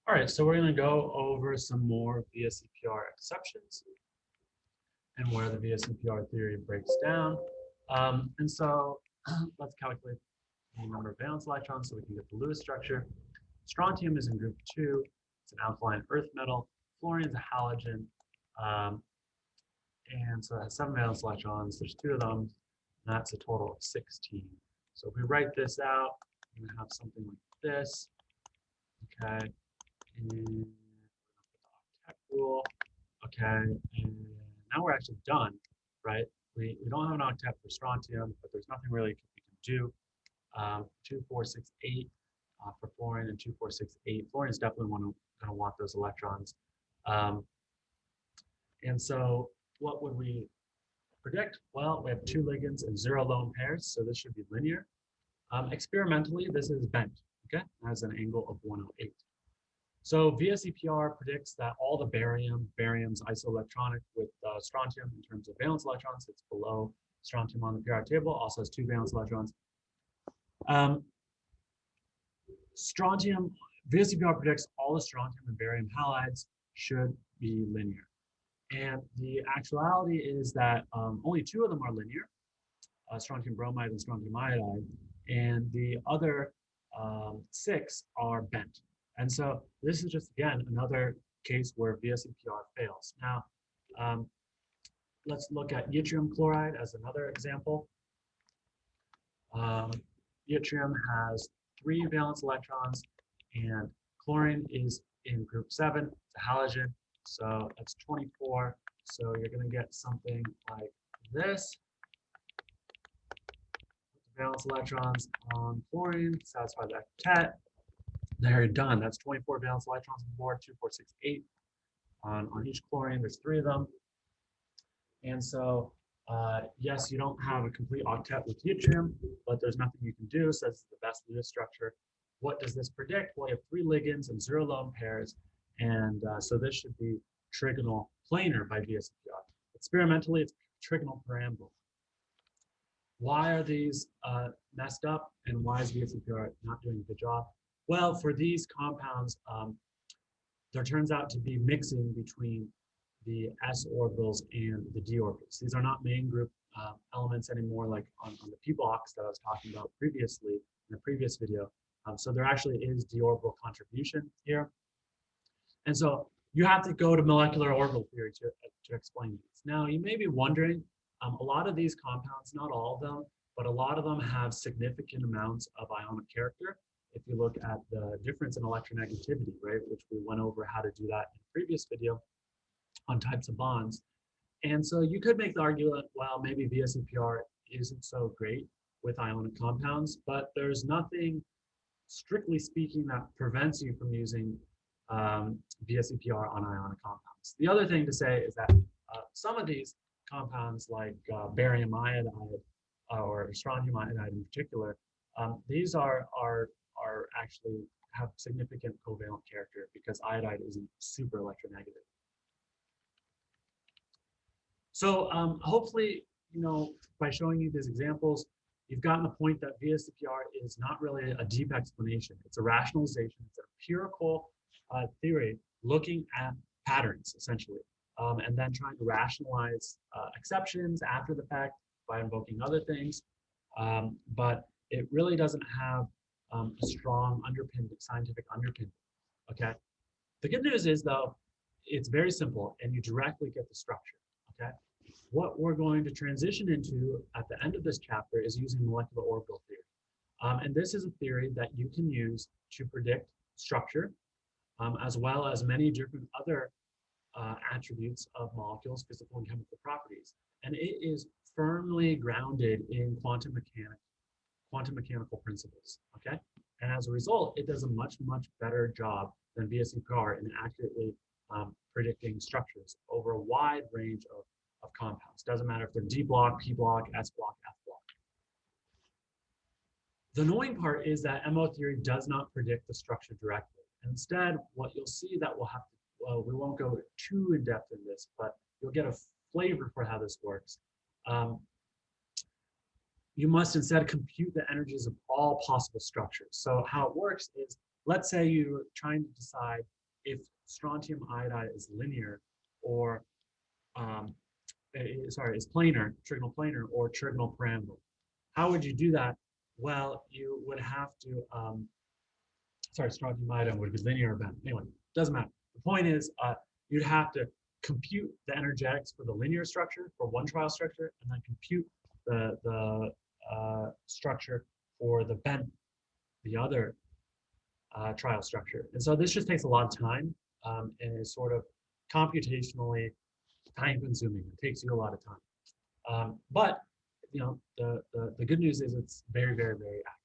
All right, so we're going to go over some more VSEPR exceptions and where the VSEPR theory breaks down. And so let's calculate the number of valence electrons so we can get the Lewis structure. Strontium is in group 2. It's an alkaline earth metal. Fluorine is a halogen. Um, and so it has 7 valence electrons. There's 2 of them. And that's a total of 16. So if we write this out, we're going to have something like this. Okay. And we're going to put the octet rule. Okay, and now we're actually done, right? We don't have an octet for strontium, but there's nothing really we can do. 2, 4, 6, 8 for fluorine and 2, 4, 6, 8. Fluorine is definitely going to want those electrons. And so what would we predict? Well, we have 2 ligands and 0 lone pairs, so this should be linear. Experimentally, this is bent, okay? It has an angle of 108. So VSEPR predicts that all the barium's isoelectronic with strontium in terms of valence electrons. It's below strontium on the periodic table, also has 2 valence electrons. Strontium, VSEPR predicts all the strontium and barium halides should be linear. And the actuality is that only 2 of them are linear, strontium bromide and strontium iodide, and the other 6 are bent. And so this is just, again, another case where VSEPR fails. Now, let's look at yttrium chloride as another example. Yttrium has 3 valence electrons, and chlorine is in group 7. It's a halogen, so that's 24. So you're going to get something like this. Put the valence electrons on chlorine, satisfy the octet. They're done. That's 24 valence electrons on board, 2, 4, 6, 8 on each chlorine. There's 3 of them. And so, yes, you don't have a complete octet with yttrium, but there's nothing you can do. So this is the best Lewis structure. What does this predict? Well, you have 3 ligands and 0 lone pairs. And so this should be trigonal planar by VSEPR. Experimentally, it's trigonal pyramidal. Why are these messed up, and why is VSEPR not doing a good job? Well, for these compounds, there turns out to be mixing between the s orbitals and the d orbitals. These are not main group elements anymore, like on the p blocks that I was talking about previously in the previous video. So there actually is d orbital contribution here. And so you have to go to molecular orbital theory to explain these. Now, you may be wondering, a lot of these compounds, not all of them, but a lot of them have significant amounts of ionic character. If you look at the difference in electronegativity, right, which we went over how to do that in the previous video on types of bonds. And so you could make the argument, well, maybe VSEPR isn't so great with ionic compounds, but there's nothing, strictly speaking, that prevents you from using VSEPR on ionic compounds. The other thing to say is that some of these compounds, like barium iodide or strontium iodide in particular, these are actually have significant covalent character because iodide isn't super electronegative. So hopefully, by showing you these examples, you've gotten the point that VSEPR is not really a deep explanation. It's a rationalization. It's an empirical theory looking at patterns, essentially, and then trying to rationalize exceptions after the fact by invoking other things. But it really doesn't have a strong scientific underpinning, okay? The good news is, though, it's very simple, and you directly get the structure, okay? What we're going to transition into at the end of this chapter is using molecular orbital theory. And this is a theory that you can use to predict structure, as well as many different other attributes of molecules, physical and chemical properties. And it is firmly grounded in quantum mechanical principles, okay? And as a result, it does a much, much better job than VSEPR in accurately predicting structures over a wide range of compounds. Doesn't matter if they're D block, P block, S block, F block. The annoying part is that MO theory does not predict the structure directly. Instead, what you'll see that we'll have to, well, we won't go too in depth in this, but you'll get a flavor for how this works. You must instead compute the energies of all possible structures. So how it works is let's say you're trying to decide if strontium iodide is linear or is planar, trigonal planar, or trigonal pyramidal. How would you do that? Well, you would have to, strontium iodide would be linear or bent. Anyway, doesn't matter. The point is, you'd have to compute the energetics for the linear structure for one trial structure, and then compute the structure for the bent, the other trial structure. And so this just takes a lot of time and is sort of computationally time consuming. It takes you a lot of time. But the good news is it's very, very, very accurate.